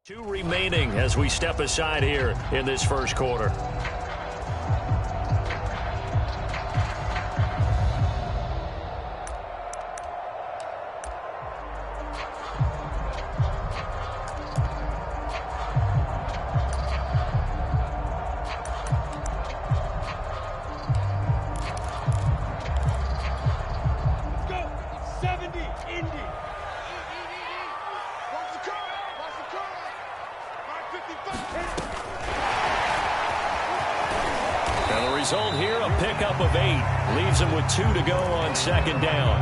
2 remaining as we step aside here in this first quarter. Result here, a pickup of 8. Leaves him with 2 to go on second down.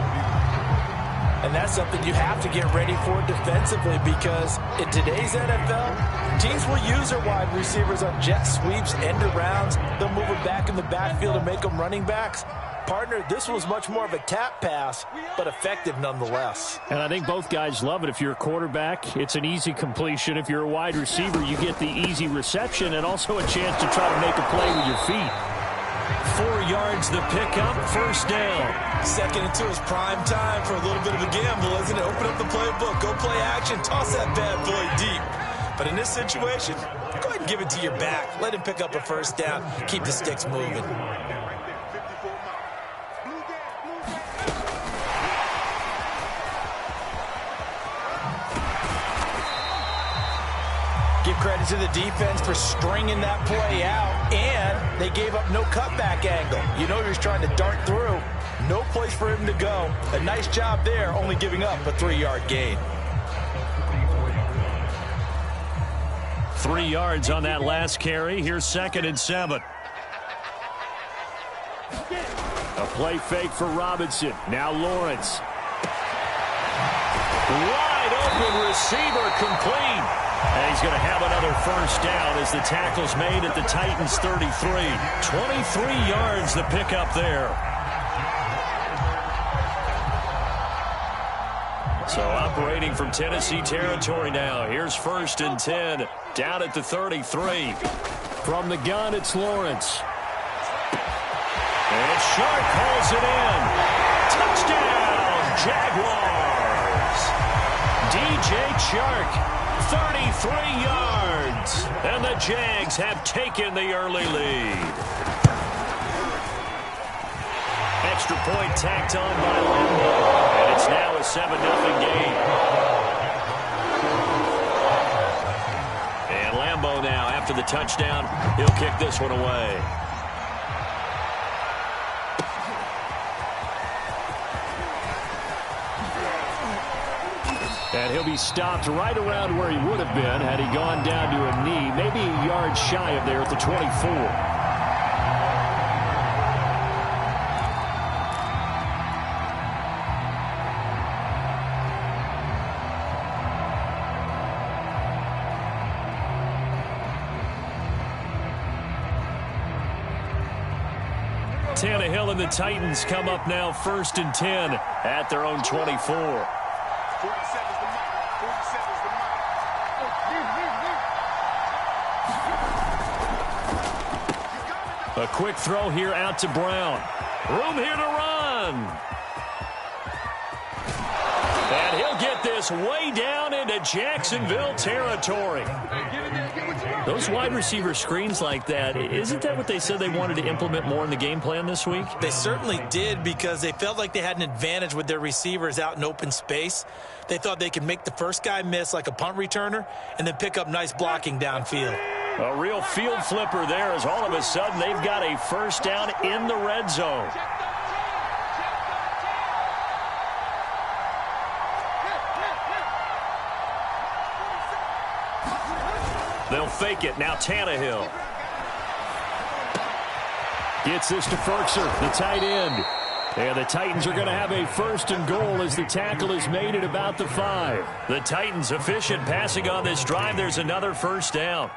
And that's something you have to get ready for defensively, because in today's NFL, teams will use their wide receivers on jet sweeps, end arounds. They'll move them back in the backfield and make them running backs. Partner, this was much more of a tap pass, but effective nonetheless. And I think both guys love it. If you're a quarterback, it's an easy completion. If you're a wide receiver, you get the easy reception and also a chance to try to make a play with your feet. 4 yards the pickup, first down. Second and 2 is prime time for a little bit of a gamble, isn't it? Open up the playbook, go play action, toss that bad boy deep. But in this situation, go ahead and give it to your back. Let him pick up a first down, keep the sticks moving. Give credit to the defense for stringing that play out, and they gave up no cutback angle. You know he's trying to dart through. No place for him to go. A nice job there, only giving up a 3-yard gain. 3 yards on that last carry. Here's 2nd and 7. A play fake for Robinson. Now Lawrence. Wide open receiver, complete. And he's going to have another first down as the tackle's made at the Titans' 33. 23 yards the pickup there. So operating from Tennessee territory now. Here's 1st and 10 down at the 33. From the gun, it's Lawrence. And Shark calls it in. Touchdown, Jaguars. DJ Chark. 33 yards, and the Jags have taken the early lead. Extra point tacked on by Lambo, and it's now a 7-0 game. And Lambo now, after the touchdown, he'll kick this one away. And he'll be stopped right around where he would have been had he gone down to a knee, maybe a yard shy of there at the 24. Tannehill and the Titans come up now 1st and 10 at their own 24. A quick throw here out to Brown. Room here to run. And he'll get this way down into Jacksonville territory. Those wide receiver screens like that, isn't that what they said they wanted to implement more in the game plan this week? They certainly did, because they felt like they had an advantage with their receivers out in open space. They thought they could make the first guy miss like a punt returner and then pick up nice blocking downfield. A real field flipper there, as all of a sudden they've got a first down in the red zone. They'll fake it. Now Tannehill. Gets this to Ferkser, the tight end. And the Titans are going to have a 1st and goal as the tackle is made at about the 5. The Titans efficient passing on this drive. There's another first down.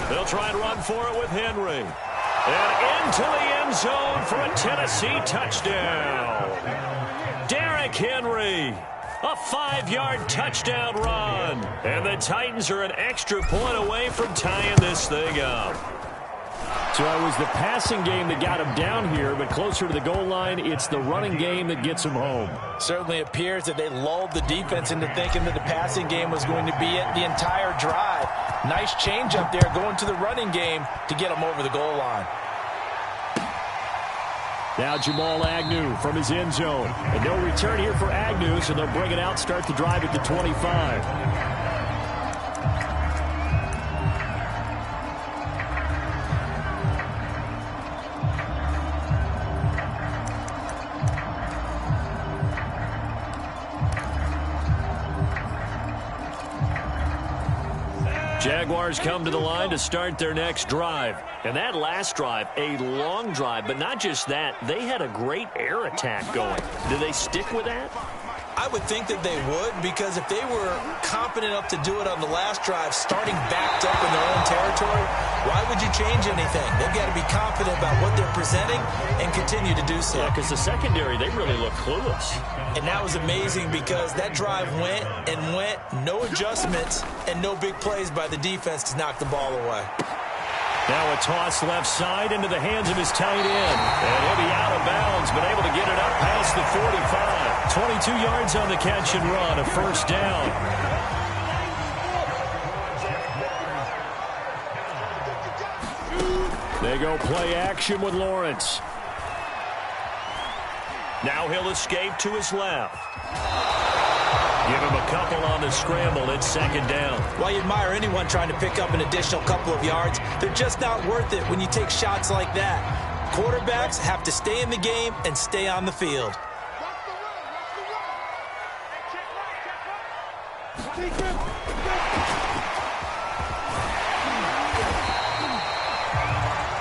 They'll try and run for it with Henry. And into the end zone for a Tennessee touchdown. Derrick Henry, a 5-yard touchdown run. And the Titans are an extra point away from tying this thing up. So it was the passing game that got him down here, but closer to the goal line, it's the running game that gets him home. Certainly appears that they lulled the defense into thinking that the passing game was going to be it the entire drive. Nice change up there going to the running game to get him over the goal line. Now Jamal Agnew from his end zone. And no return here for Agnew, so they'll bring it out, start the drive at the 25. Jaguars come to the line to start their next drive. And that last drive, a long drive, but not just that, they had a great air attack going. Do they stick with that? I would think that they would, because if they were confident enough to do it on the last drive, starting backed up in their own territory, why would you change anything? They've got to be confident about what they're presenting and continue to do so. Yeah, because the secondary, they really look clueless. And that was amazing because that drive went and went, no adjustments and no big plays by the defense to knock the ball away. Now a toss left side into the hands of his tight end. And he'll be out of bounds, but able to get it up past the 45. 22 yards on the catch and run, a first down. They go play action with Lawrence. Now he'll escape to his left. Give him a couple on the scramble. It's second down. While you admire anyone trying to pick up an additional couple of yards, they're just not worth it when you take shots like that. Quarterbacks have to stay in the game and stay on the field.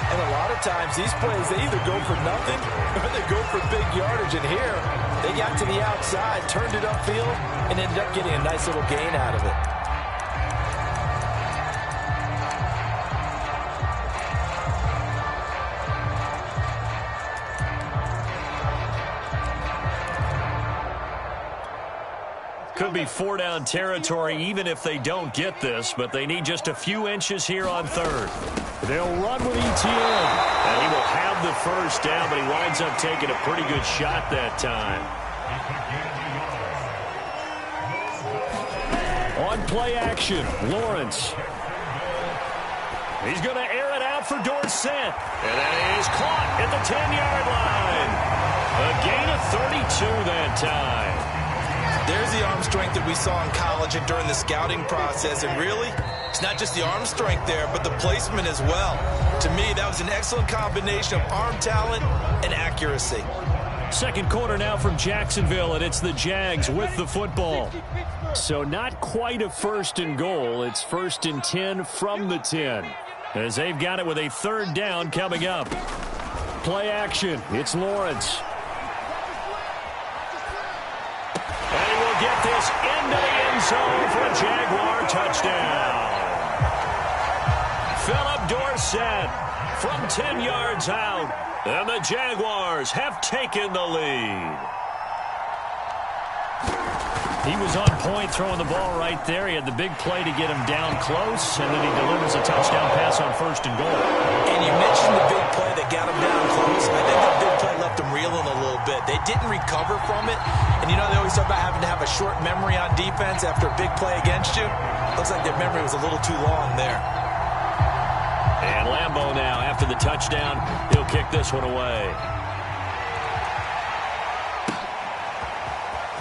And a lot of times these plays, they either go for nothing or they go for big yardage. And here, they got to the outside, turned it upfield, and ended up getting a nice little gain out of it. Could be 4-down territory even if they don't get this, but they need just a few inches here on third. They'll run with ETN. And he will have the first down, but he winds up taking a pretty good shot that time. On play action, Lawrence. He's going to air it out for Dorsett. And that is caught at the 10-yard line. A gain of 32 that time. There's the arm strength that we saw in college and during the scouting process. And really, it's not just the arm strength there, but the placement as well. To me, that was an excellent combination of arm talent and accuracy. Second quarter now from Jacksonville, and it's the Jags with the football. So not quite a first and goal. It's first and 10 from the 10. As they've got it with a third down coming up. Play action. It's Lawrence. Get this into the end zone for a Jaguar touchdown. Philip Dorsett from 10 yards out, and the Jaguars have taken the lead. He was on point throwing the ball right there. He had the big play to get him down close, and then he delivers a touchdown pass on first and goal. And you mentioned the big play that got him down close. I think that big play left him reeling a little bit. They didn't recover from it. And you know, they always talk about having to have a short memory on defense after a big play against you. Looks like their memory was a little too long there. And Lambeau now, after the touchdown, he'll kick this one away.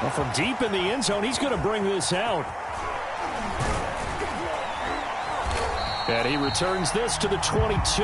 Well, from deep in the end zone, he's going to bring this out. And he returns this to the 22.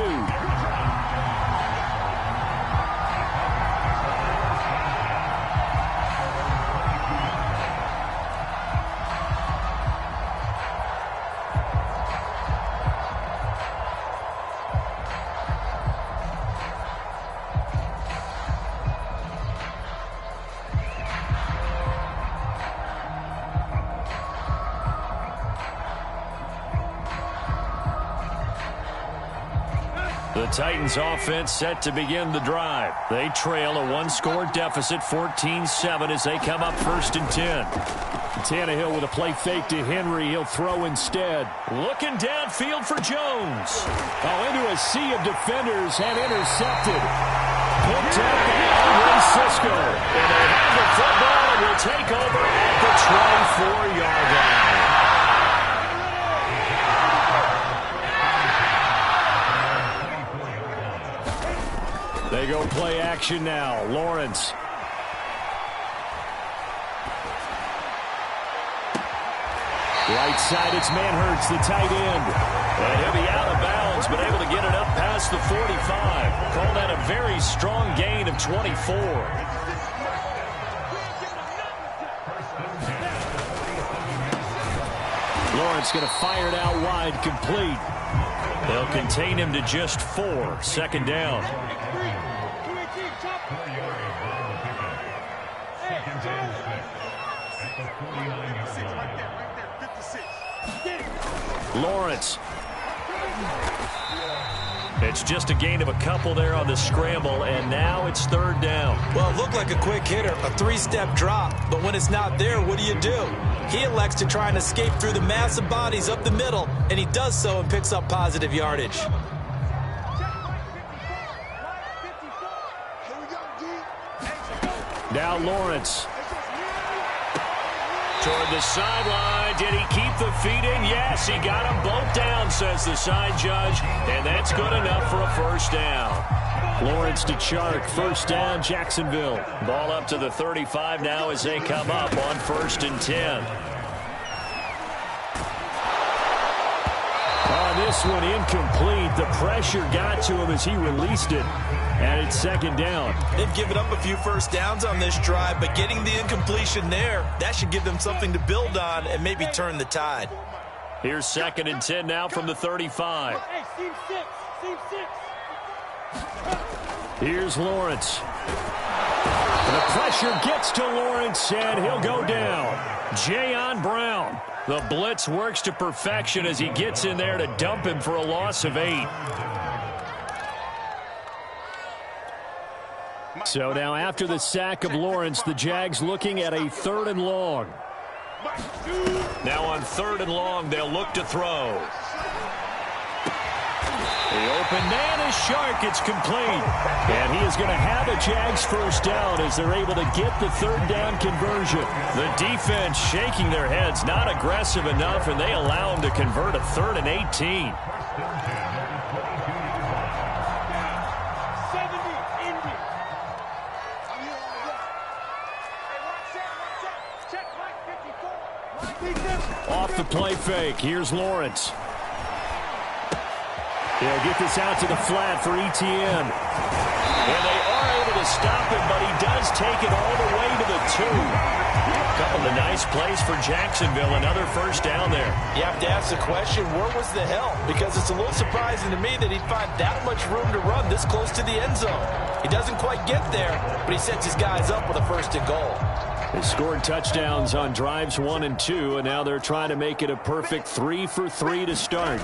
The Titans offense set to begin the drive. They trail a one-score deficit, 14-7, as they come up 1st and 10. Tannehill with a play fake to Henry. He'll throw instead. Looking downfield for Jones. Oh, into a sea of defenders and intercepted. Picked up by Andre Cisco. And they have the football and will take over at the 24-yard line. They go play action now. Lawrence. Right side, it's Manhertz, the tight end. And he'll be out of bounds, but able to get it up past the 45. Call that a very strong gain of 24. Lawrence going to fire it out wide, complete. They'll contain him to just 4. 2nd down. Lawrence. It's just a gain of a couple there on the scramble, and now it's 3rd down. Well, it looked like a quick hitter, a 3-step drop, but when it's not there, what do? He elects to try and escape through the massive bodies up the middle, and he does so and picks up positive yardage. Now Lawrence. Toward the sideline. Did he keep the feet in? Yes, he got them both down, says the side judge. And that's good enough for a 1st down. Lawrence to Chark. 1st down, Jacksonville. Ball up to the 35 now as they come up on 1st and 10. On this one, incomplete. The pressure got to him as he released it. And it's 2nd down. They've given up a few 1st downs on this drive, but getting the incompletion there, that should give them something to build on and maybe turn the tide. Here's 2nd and 10 now from the 35. Here's Lawrence. The pressure gets to Lawrence, and he'll go down. Jayon Brown. The blitz works to perfection as he gets in there to dump him for a loss of 8. So now after the sack of Lawrence, the Jags looking at a 3rd and long. Now on 3rd and long, they'll look to throw. The open man is Chark. It's complete. And he is going to have a Jags 1st down as they're able to get the 3rd down conversion. The defense shaking their heads, not aggressive enough, and they allow him to convert a 3rd and 18. Off the play fake. Here's Lawrence. They'll get this out to the flat for Etienne. And they are able to stop him, but he does take it all the way to the 2. A couple of nice plays for Jacksonville. Another 1st down there. You have to ask the question, where was the help? Because it's a little surprising to me that he'd find that much room to run this close to the end zone. He doesn't quite get there, but he sets his guys up with a 1st and goal. They scored touchdowns on drives 1 and 2, and now they're trying to make it a perfect 3 for 3 to start.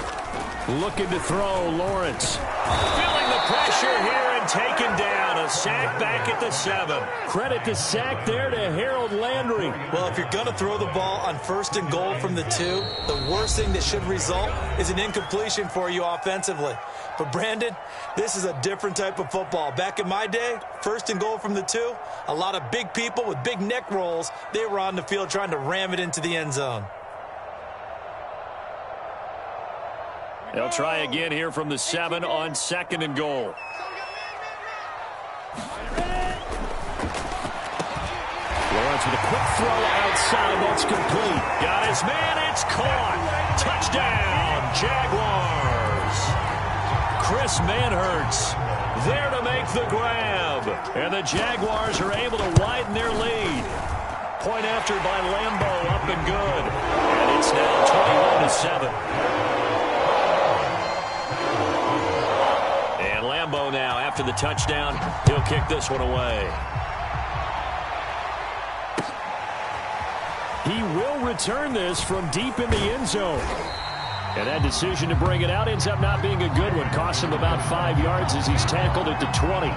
Looking to throw, Lawrence. Feeling the pressure here and taken down. A sack back at the 7. Credit the sack there to Harold Landry. Well, if you're going to throw the ball on 1st and goal from the 2, the worst thing that should result is an incompletion for you offensively. But, Brandon, this is a different type of football. Back in my day, 1st and goal from the 2, a lot of big people with big neck rolls, they were on the field trying to ram it into the end zone. They'll try again here from the 7 on 2nd and goal. Lawrence with a quick throw outside. That's complete. Got his man. It's caught. Touchdown, Jaguars. Chris Manhertz there to make the grab. And the Jaguars are able to widen their lead. Point after by Lambeau, up and good. And it's now 21-7. And Lambeau now, after the touchdown, he'll kick this one away. He will return this from deep in the end zone. And that decision to bring it out ends up not being a good one. Costs him about 5 yards as he's tackled at the 20.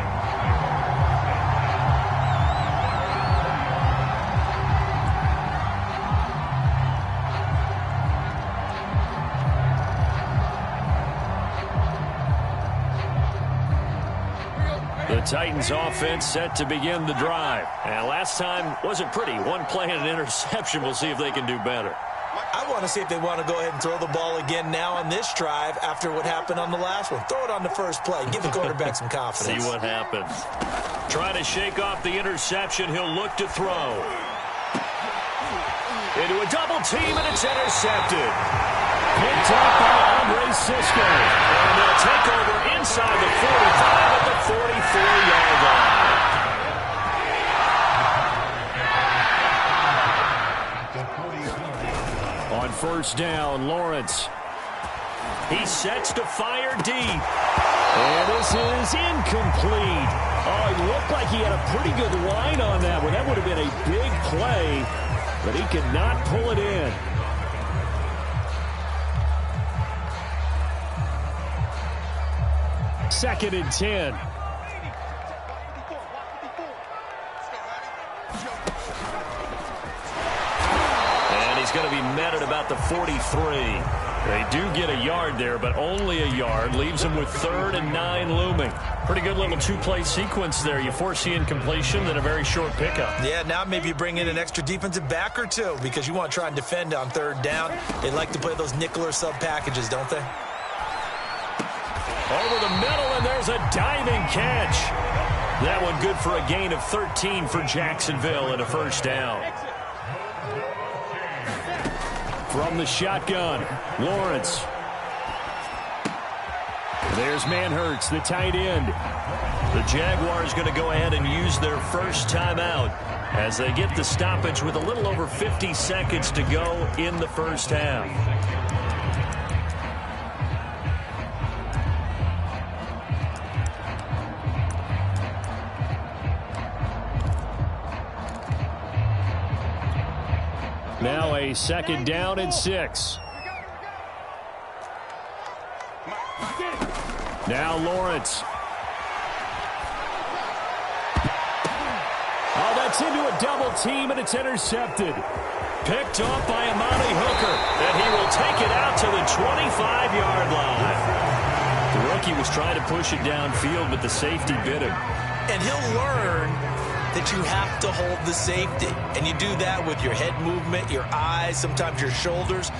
The Titans offense set to begin the drive. And last time wasn't pretty. One play and an interception. We'll see if they can do better. I want to see if they want to go ahead and throw the ball again now on this drive after what happened on the last one. Throw it on the first play. Give the quarterback some confidence. See what happens. Trying to shake off the interception. He'll look to throw. Into a double team, and it's intercepted. Picked up by Andre Cisco. And they'll take over inside the 45 at the 44-yard line. On first down, Lawrence. He sets to fire deep. And this is incomplete. Oh, it looked like he had a pretty good line on that one. That would have been a big play, but he could not pull it in. Second and 10. And he's going to be met at about the 43. They do get a yard there, but only a yard. Leaves them with 3rd and 9 looming. Pretty good little two-play sequence there. You force the incompletion, then a very short pickup. Yeah, now maybe you bring in an extra defensive back or two because you want to try and defend on 3rd down. They like to play those nickel or sub packages, don't they? Over the middle, and there's a diving catch. That one good for a gain of 13 for Jacksonville and a first down. From the shotgun, Lawrence. There's Manhurts, the tight end. The Jaguars going to go ahead and use their first timeout as they get the stoppage with a little over 50 seconds to go in the first half. Now a second down and 6. Now Lawrence. Oh, that's into a double team, and it's intercepted. Picked off by Amani Hooker, and he will take it out to the 25-yard line. The rookie was trying to push it downfield, but the safety bit him. And he'll learn that you have to hold the safety. And you do that with your head movement, your eyes, sometimes your shoulders.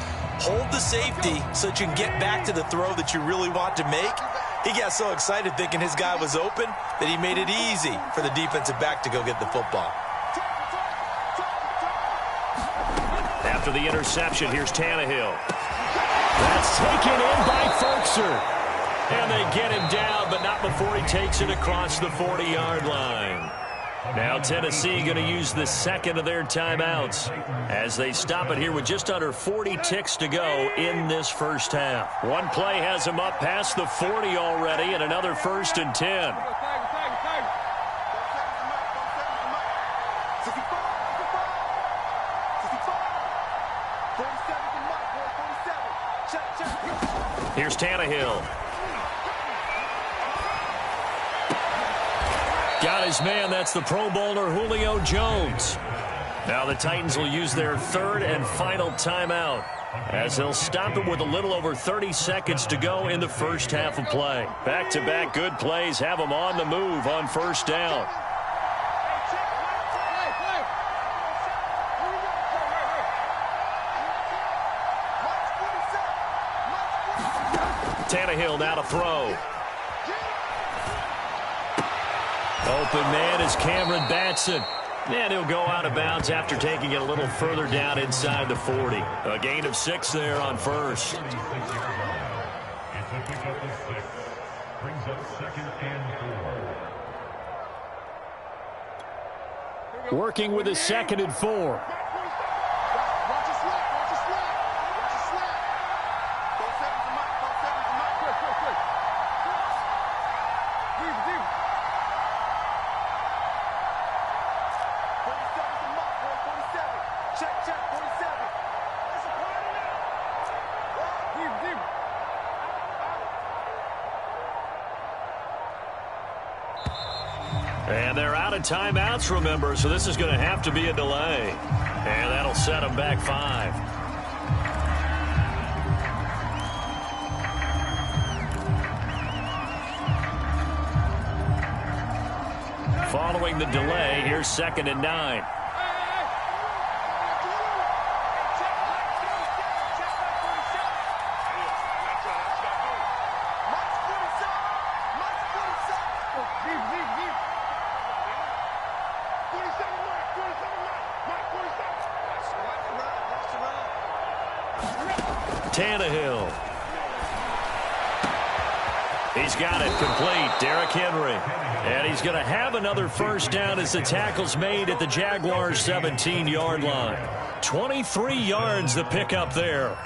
Hold the safety so that you can get back to the throw that you really want to make. He got so excited thinking his guy was open that he made it easy for the defensive back to go get the football. After the interception, here's Tannehill. That's taken in by Ferkser. And they get him down, but not before he takes it across the 40-yard line. Now Tennessee going to use the second of their timeouts as they stop it here with just under 40 ticks to go in this first half. One play has them up past the 40 already, and another 1st and 10. Here's Tannehill. Got his man. That's the Pro Bowler Julio Jones. Now the Titans will use their 3rd and final timeout as they'll stop it with a little over 30 seconds to go in the first half of play. Back-to-back good plays have them on the move on first down. Tannehill now to throw. Open man is Cameron Batson. And he'll go out of bounds after taking it a little further down inside the 40. A gain of 6 there on first. Working with a 2nd and 4. And they're out of timeouts, remember, so this is going to have to be a delay. And that'll set them back 5. Following the delay, here's 2nd and 9. Tannehill. He's got it complete. Derrick Henry. And he's going to have another first down as the tackle's made at the Jaguars' 17-yard line. 23 yards the pickup there.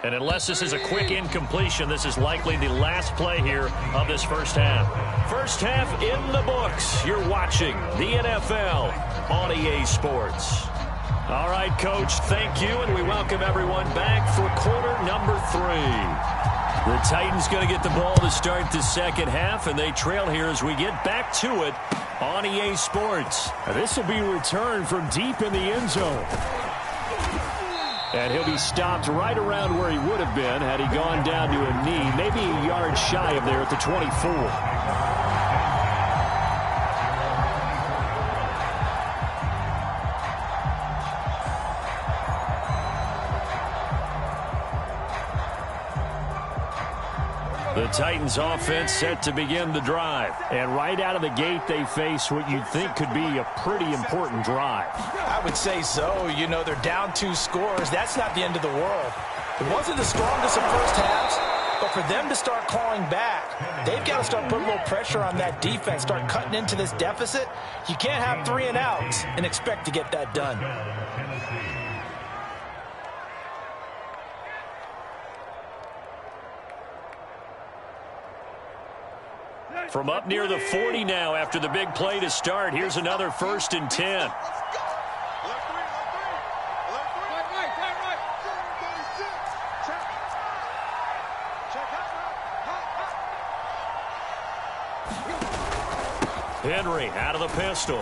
And unless this is a quick incompletion, this is likely the last play here of this first half. First half in the books. You're watching the NFL on EA Sports. All right, Coach, thank you, and we welcome everyone back for quarter number 3. The Titans going to get the ball to start the second half, and they trail here as we get back to it on EA Sports. This will be returned from deep in the end zone. And he'll be stopped right around where he would have been had he gone down to a knee, maybe a yard shy of there at the 24. The Titans offense set to begin the drive. And right out of the gate, they face what you'd think could be a pretty important drive. I would say so. You know, they're down 2 scores. That's not the end of the world. It wasn't the strongest of first halves, but for them to start clawing back, they've got to start putting a little pressure on that defense, start cutting into this deficit. You can't have 3 and outs and expect to get that done. From up near the 40 now after the big play to start. Here's another 1st and 10. Henry out of the pistol.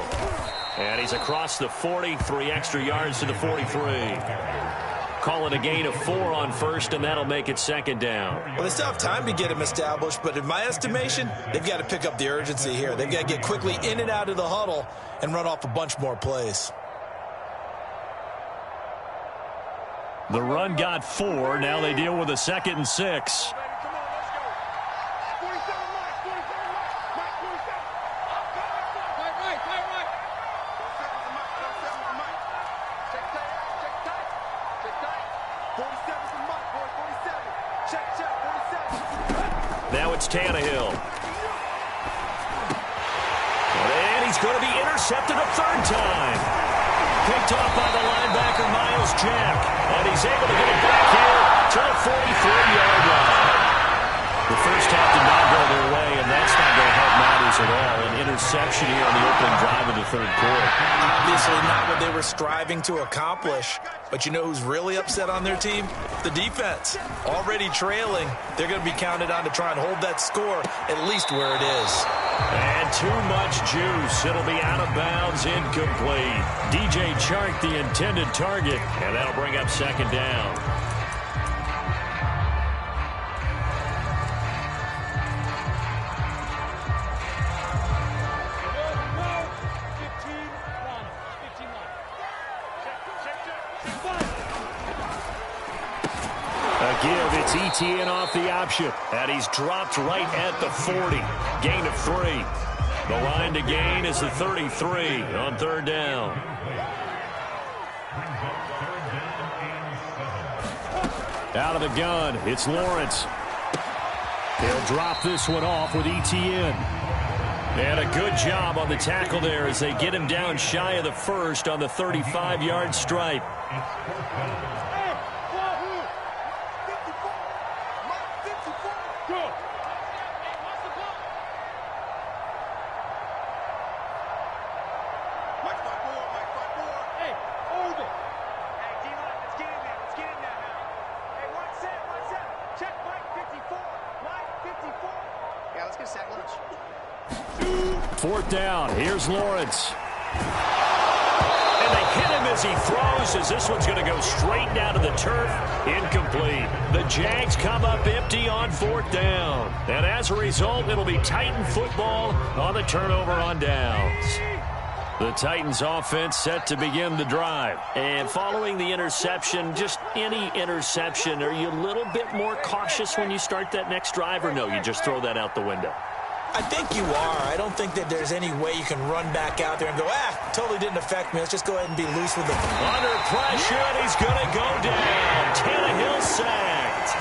And he's across the 40, 3 extra yards to the 43. Call it a gain of 4 on first, and that'll make it 2nd down. Well, they still have time to get him established, but in my estimation, they've got to pick up the urgency here. They've got to get quickly in and out of the huddle and run off a bunch more plays. The run got 4. Now they deal with a 2nd and 6. Now it's Tannehill. And he's going to be intercepted a 3rd time. Picked off by the linebacker, Miles Jack. And he's able to get it back here to the 43-yard line. The first half did not go their way, and that's not going to help matters at all. An interception here on the opening drive of the 3rd quarter. Obviously not what they were striving to accomplish. But you know who's really upset on their team? The defense. Already trailing. They're going to be counted on to try and hold that score at least where it is. And too much juice. It'll be out of bounds, incomplete. DJ Chark, the intended target, and that'll bring up 2nd down. Give, it's ETN off the option. And he's dropped right at the 40. Gain of 3. The line to gain is the 33 on 3rd down. Out of the gun, it's Lawrence. They'll drop this one off with ETN. And a good job on the tackle there as they get him down shy of the 1st on the 35-yard stripe. Fourth down. Here's Lawrence. And they hit him as he throws, as this one's going to go straight down to the turf. Incomplete. The Jags come up empty on fourth down. And as a result, it'll be Titan football on the turnover on downs. The Titans offense set to begin the drive. And following the interception, just any interception, are you a little bit more cautious when you start that next drive, or no, you just throw that out the window? I think you are. I don't think that there's any way you can run back out there and go, totally didn't affect me. Let's just go ahead and be loose with it. Under pressure, and he's going to go down. Tannehill sacked.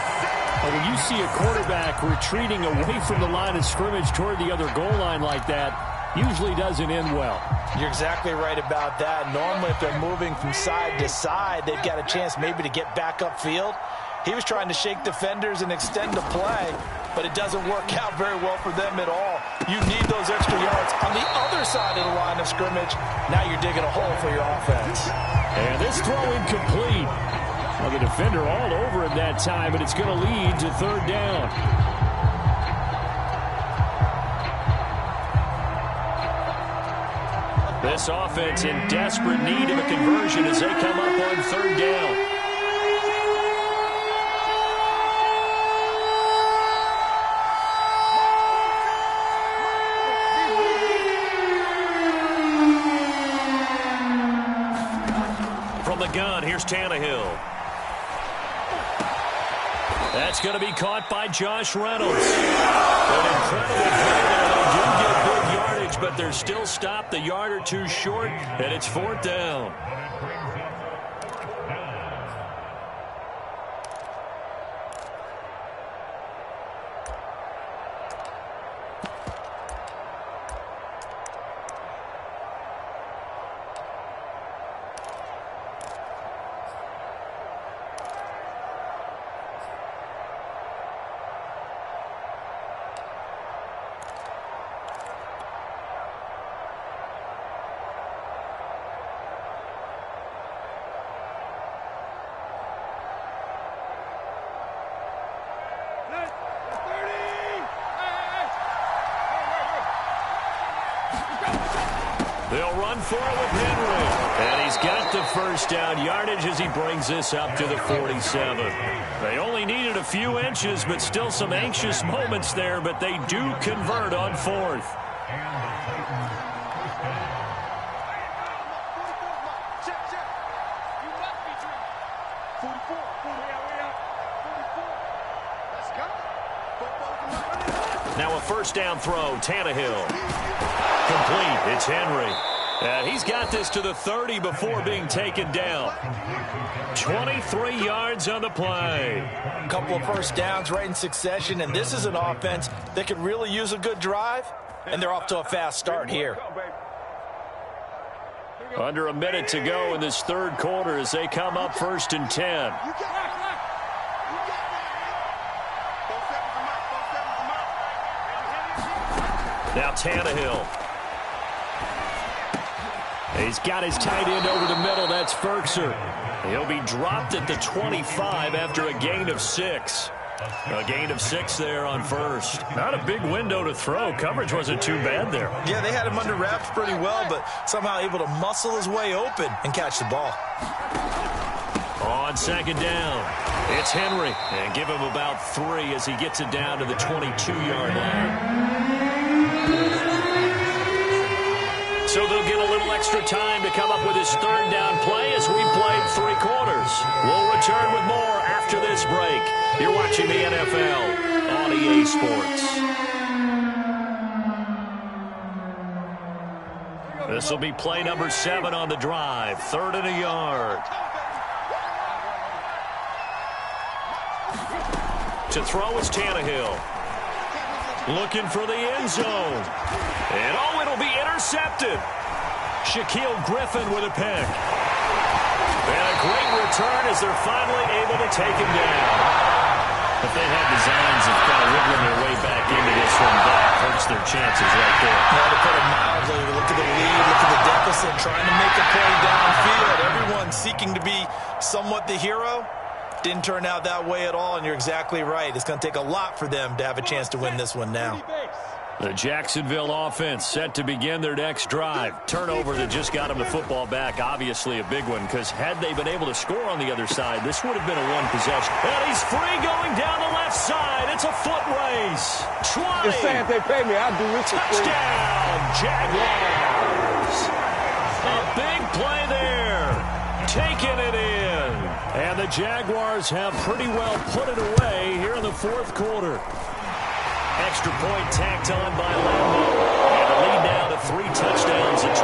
Well, when you see a quarterback retreating away from the line of scrimmage toward the other goal line like that, usually doesn't end well. You're exactly right about that. Normally, if they're moving from side to side, they've got a chance maybe to get back upfield. He was trying to shake defenders and extend the play, but it doesn't work out very well for them at all. You need those extra yards on the other side of the line of scrimmage. Now you're digging a hole for your offense. And this throw incomplete. Well, the defender all over him that time, but it's going to lead to third down. This offense in desperate need of a conversion as they come up on third down. From the gun, here's Tannehill. That's going to be caught by Josh Reynolds. An incredible play there. They do get big yardage, but they're still stopped a yard or two short, and it's fourth down. They'll run for it with Henry. And he's got the first down yardage as he brings this up to the 47. They only needed a few inches, but still some anxious moments there, but they do convert on fourth. Now a first down throw, Tannehill. Complete, it's Henry. And he's got this to the 30 before being taken down. 23 yards on the play. A couple of first downs right in succession, and this is an offense that could really use a good drive, and they're off to a fast start here. Under a minute to go in this third quarter as they come up first and 10. Now Tannehill. He's got his tight end over the middle. That's Ferkser. He'll be dropped at the 25 after a gain of 6. A gain of 6 there on first. Not a big window to throw. Coverage wasn't too bad there. Yeah, they had him under wraps pretty well, but somehow able to muscle his way open and catch the ball. On second down, it's Henry. And give him about 3 as he gets it down to the 22-yard line. So they'll get a little extra time to come up with his third down play as we played 3 quarters. We'll return with more after this break. You're watching the NFL on EA Sports. This will be play number 7 on the drive. 3rd and a yard. To throw is Tannehill. Looking for the end zone. And it'll be intercepted. Shaquille Griffin with a pick. And a great return as they're finally able to take him down. If they had designs of kind of wiggling their way back into this one, that hurts their chances right there. Now, to put it mildly, look at the lead, look at the deficit, trying to make a play downfield. Everyone seeking to be somewhat the hero. Didn't turn out that way at all, and you're exactly right. It's going to take a lot for them to have a chance to win this one now. The Jacksonville offense set to begin their next drive. Turnover that just got them the football back, obviously a big one, because had they been able to score on the other side, this would have been a one possession. And he's free going down the left side. It's a foot race. 20. Just saying if they pay me, I'll do this for free. Touchdown, Jaguars. A big play there. Taking it in. And the Jaguars have pretty well put it away here in the fourth quarter. Extra point tacked on by Lambeau. And the lead now to 3 touchdowns at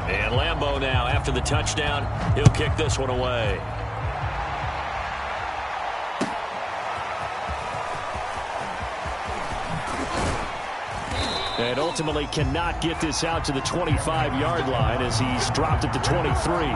21. And Lambeau now, after the touchdown, he'll kick this one away. And ultimately cannot get this out to the 25-yard line as he's dropped it to 23.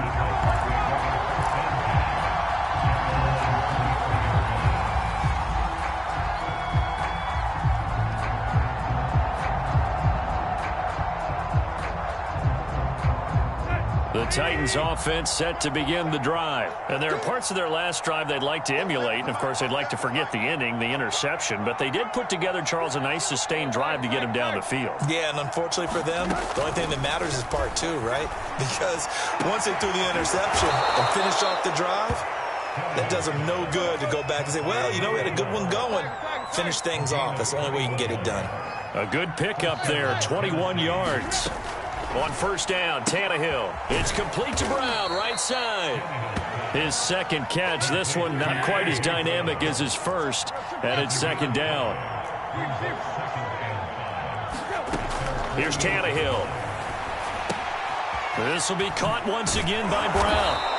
The Titans offense set to begin the drive. And there are parts of their last drive they'd like to emulate. And, of course, they'd like to forget the ending, the interception. But they did put together, Charles, a nice sustained drive to get him down the field. Yeah, and unfortunately for them, the only thing that matters is part 2, right? Because once they threw the interception and finished off the drive, that does them no good to go back and say, well, you know, we had a good one going. Finish things off. That's the only way you can get it done. A good pickup there, 21 yards. On first down, Tannehill. It's complete to Brown, right side. His second catch. This one not quite as dynamic as his first. And it's second down. Here's Tannehill. This will be caught once again by Brown.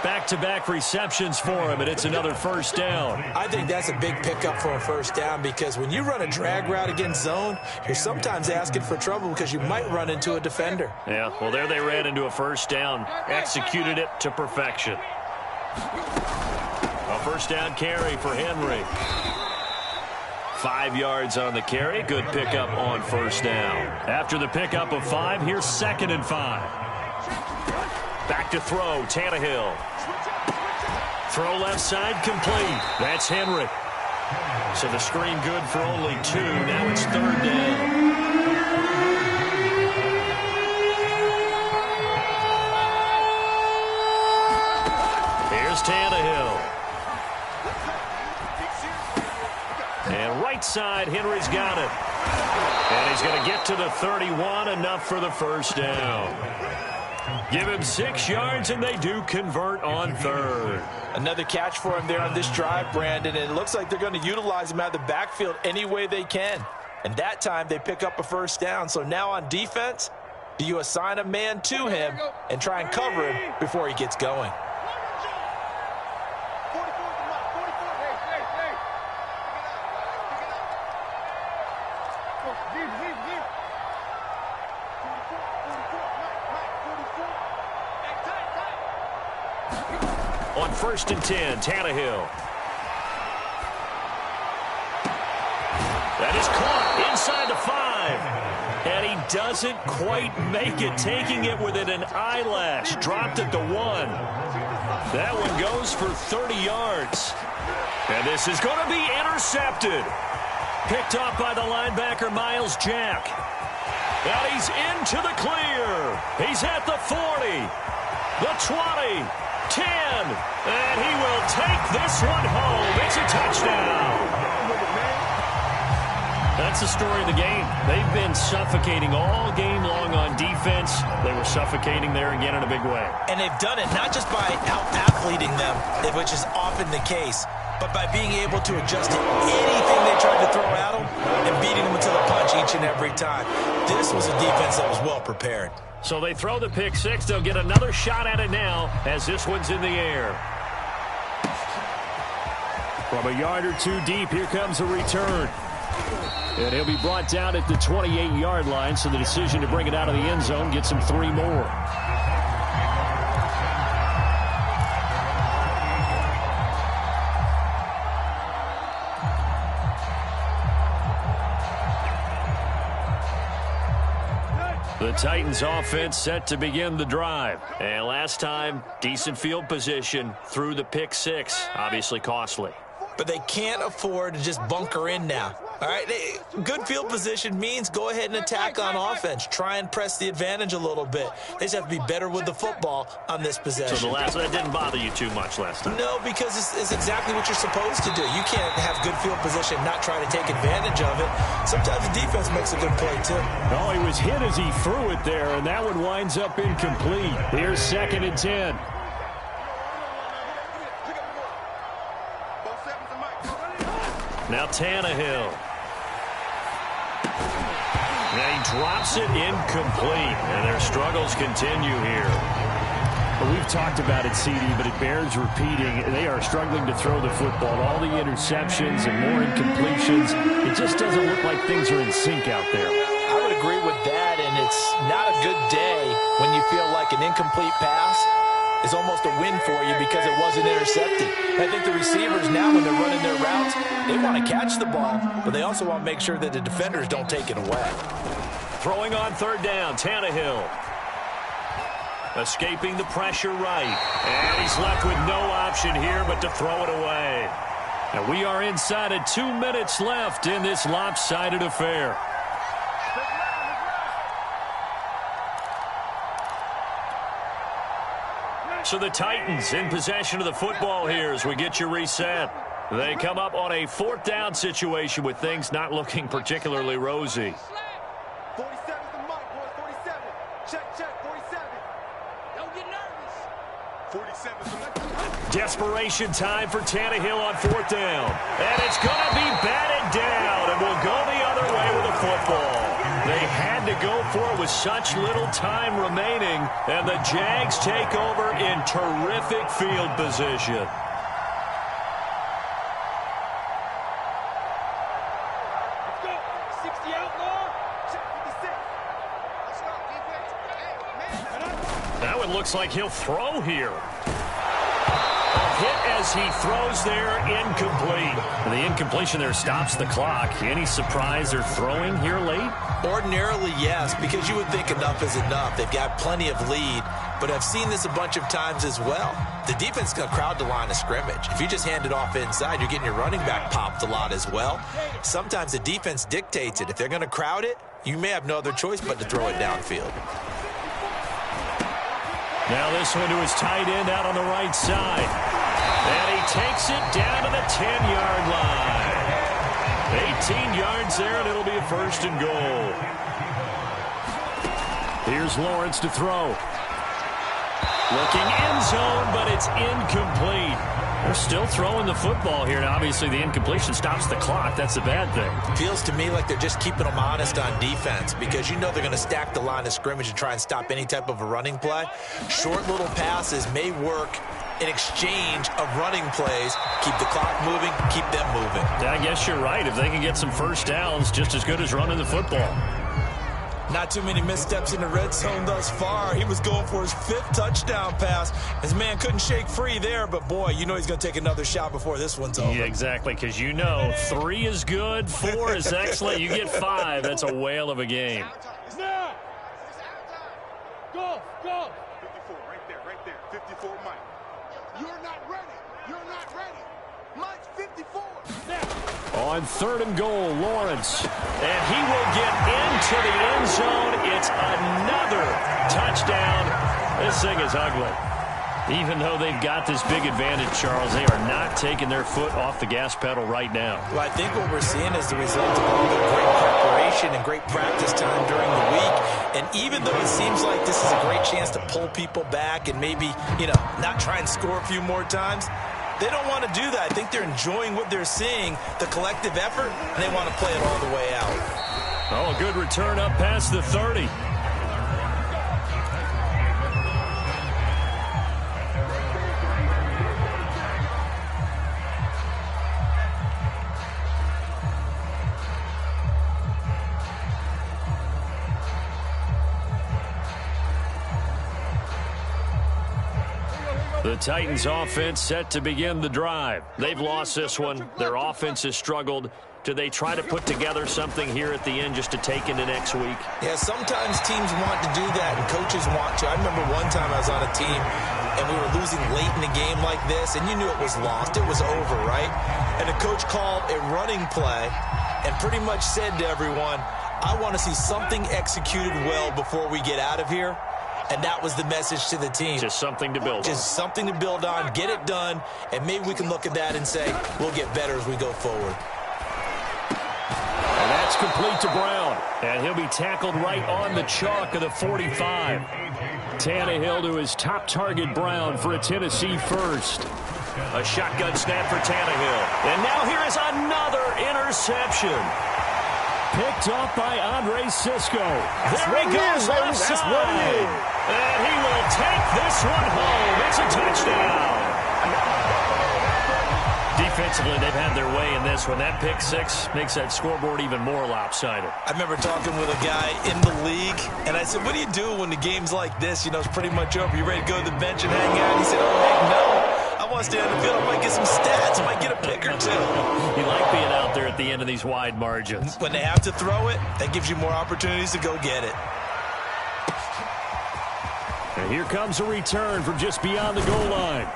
Back-to-back receptions for him, and it's another first down. I think that's a big pickup for a first down because when you run a drag route against zone, you're sometimes asking for trouble because you might run into a defender. Yeah, well, there they ran into a first down. Executed it to perfection. A first down carry for Henry. 5 yards on the carry. Good pickup on first down. After the pickup of 5, here's 2nd and 5. Back to throw, Tannehill. Throw left side, complete. That's Henry. So the screen good for only 2. Now it's 3rd down. Here's Tannehill. And right side, Henry's got it. And he's going to get to the 31, enough for the first down. Give him 6 yards, and they do convert on 3rd. Another catch for him there on this drive, Brandon, and it looks like they're going to utilize him out of the backfield any way they can. And that time, they pick up a first down. So now on defense, do you assign a man to him and try and cover him before he gets going? On 1st and 10, Tannehill. That is caught inside the 5. And he doesn't quite make it, taking it within an eyelash. Dropped at the 1. That one goes for 30 yards. And this is going to be intercepted. Picked off by the linebacker, Miles Jack. And he's into the clear. He's at the 40, the 20, 10, and he will take this one home. It's a touchdown. That's the story of the game. They've been suffocating all game long on defense. They were suffocating there again in a big way. And they've done it not just by out-athleting them, which is often the case, but by being able to adjust to anything they tried to throw at them and beating them to the punch each and every time. This was a defense that was well prepared. So they throw the pick 6. They'll get another shot at it now as this one's in the air. From a yard or 2 deep, here comes a return. And he'll be brought down at the 28-yard line, so the decision to bring it out of the end zone gets him 3 more. The Titans offense set to begin the drive. And last time, decent field position through the pick six. Obviously costly. But they can't afford to just bunker in now. All right, good field position means go ahead and attack on offense. Try and press the advantage a little bit. They just have to be better with the football on this possession. So that didn't bother you too much last time? No, because it's exactly what you're supposed to do. You can't have good field position and not try to take advantage of it. Sometimes the defense makes a good play, too. Oh, he was hit as he threw it there, and that one winds up incomplete. Here's 2nd and 10. Now Tannehill. Now he drops it incomplete, and their struggles continue here. Well, we've talked about it, CD, but it bears repeating. They are struggling to throw the football. All the interceptions and more incompletions. It just doesn't look like things are in sync out there. I would agree with that, and it's not a good day when you feel like an incomplete pass is almost a win for you because it wasn't intercepted. I think the receivers now, when they're running their routes, they want to catch the ball, but they also want to make sure that the defenders don't take it away. Throwing on 3rd down, Tannehill. Escaping the pressure right. And he's left with no option here but to throw it away. And we are inside of 2 minutes left in this lopsided affair. So the Titans in possession of the football here as we get you reset. They come up on a 4th down situation with things not looking particularly rosy. 47's the mic, boys. 47. Check, 47. Don't get nervous. 47's the mic. Desperation time for Tannehill on 4th down. And it's going to be batted down, and we'll go the other way with the football. They had to go for it with such little time remaining, and the Jags take over in terrific field position. Let's go. 60 out more. Check 56. Let's go, defense. Hey, man. That one looks like he'll throw here. Hit as he throws there, incomplete. The incompletion there stops the clock. Any surprise they're throwing here late? Ordinarily, yes, because you would think enough is enough. They've got plenty of lead, but I've seen this a bunch of times as well. The defense is going to crowd the line of scrimmage. If you just hand it off inside, you're getting your running back popped a lot as well. Sometimes the defense dictates it. If they're going to crowd it, you may have no other choice but to throw it downfield. Now this one to his tight end out on the right side. And he takes it down to the 10-yard line. 18 yards there, and it'll be a 1st and goal. Here's Lawrence to throw. Looking end zone, but it's incomplete. They're still throwing the football here, and obviously the incompletion stops the clock. That's a bad thing. Feels to me like they're just keeping them honest on defense because you know they're going to stack the line of scrimmage and try and stop any type of a running play. Short little passes may work in exchange of running plays. Keep the clock moving, keep them moving. I guess you're right. If they can get some 1st downs, just as good as running the football. Not too many missteps in the red zone thus far. He was going for his 5th touchdown pass. His man couldn't shake free there, but boy, you know he's going to take another shot before this one's over. Yeah, exactly, because you know 3 is good, 4 is excellent. You get 5, that's a whale of a game. Now. Go. 54, right there. 54, Mike. You're not ready. Mike's 54. Now. On 3rd and goal, Lawrence. And he will get into the end zone. It's another touchdown. This thing is ugly. Even though they've got this big advantage, Charles, they are not taking their foot off the gas pedal right now. Well, I think what we're seeing is the result of all the great preparation and great practice time during the week. And even though it seems like this is a great chance to pull people back and maybe, not try and score a few more times, they don't want to do that. I think they're enjoying what they're seeing, the collective effort, and they want to play it all the way out. Oh, a good return up past the 30. The Titans offense set to begin the drive. They've lost this one. Their offense has struggled. Do they try to put together something here at the end just to take into next week? Yeah, sometimes teams want to do that, and coaches want to. I remember one time I was on a team, and we were losing late in a game like this, and you knew it was lost. It was over, right? And the coach called a running play and pretty much said to everyone, I want to see something executed well before we get out of here. And that was the message to the team. Just something to build on. Just something to build on, get it done, and maybe we can look at that and say, we'll get better as we go forward. And that's complete to Brown. And he'll be tackled right on the chalk of the 45. Tannehill to his top target, Brown, for a Tennessee first. A shotgun snap for Tannehill. And now here is another interception. Picked off by Andre Cisco. There he goes left side. And he will take this one home. It's a touchdown. Defensively, they've had their way in this one. That pick six makes that scoreboard even more lopsided. I remember talking with a guy in the league, and I said, what do you do when the game's like this? You know, it's pretty much over. You ready to go to the bench and hang out? He said, oh, heck no. I want to stay on the field. I might get some stats. I might get a pick or two. You like being out there at the end of these wide margins. When they have to throw it, that gives you more opportunities to go get it. And here comes a return from just beyond the goal line.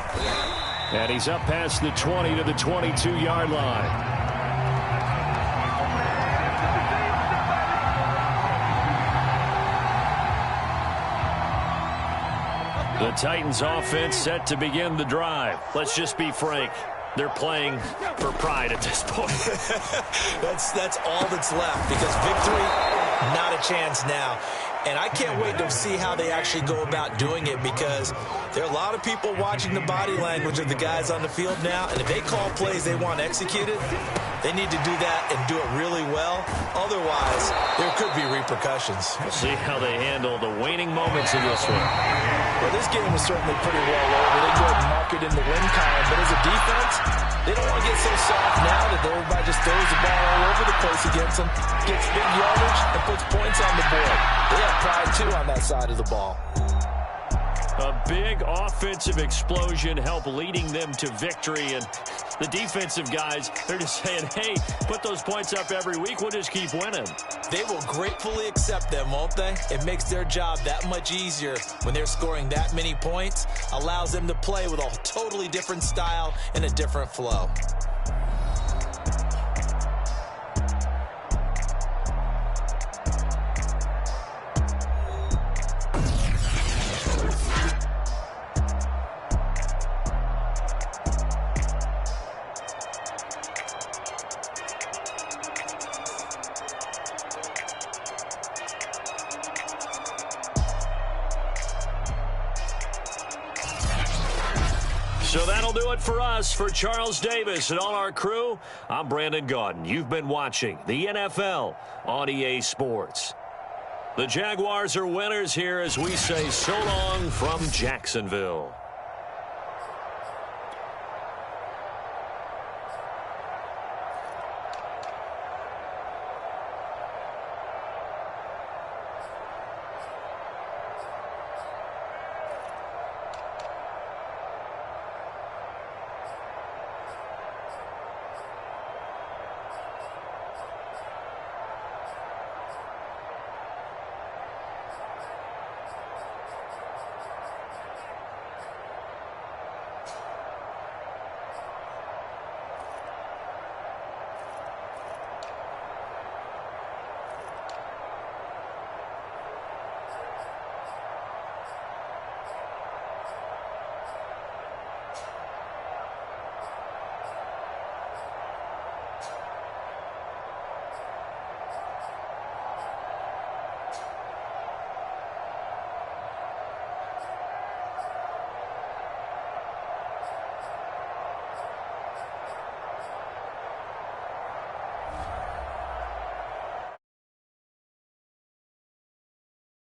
And he's up past the 20 to the 22-yard line. The Titans offense set to begin the drive. Let's just be frank. They're playing for pride at this point. That's all that's left, because victory, not a chance now. And I can't wait to see how they actually go about doing it, because there are a lot of people watching the body language of the guys on the field now, and if they call plays they want executed, they need to do that and do it really well. Otherwise, there could be repercussions. We'll see how they handle the waning moments of this one. Well, this game is certainly pretty well over. They go ahead and mark it in the win column, but as a defense, they don't want to get so soft now that everybody just throws the ball all over the place against them, gets big yardage, and puts points on the board. They have pride, too, on that side of the ball. A big offensive explosion helped leading them to victory. And the defensive guys, they're just saying, hey, put those points up every week. We'll just keep winning. They will gratefully accept them, won't they? It makes their job that much easier when they're scoring that many points. Allows them to play with a totally different style and a different flow. So that'll do it for us. For Charles Davis and all our crew, I'm Brandon Gaudin. You've been watching the NFL on EA Sports. The Jaguars are winners here as we say so long from Jacksonville.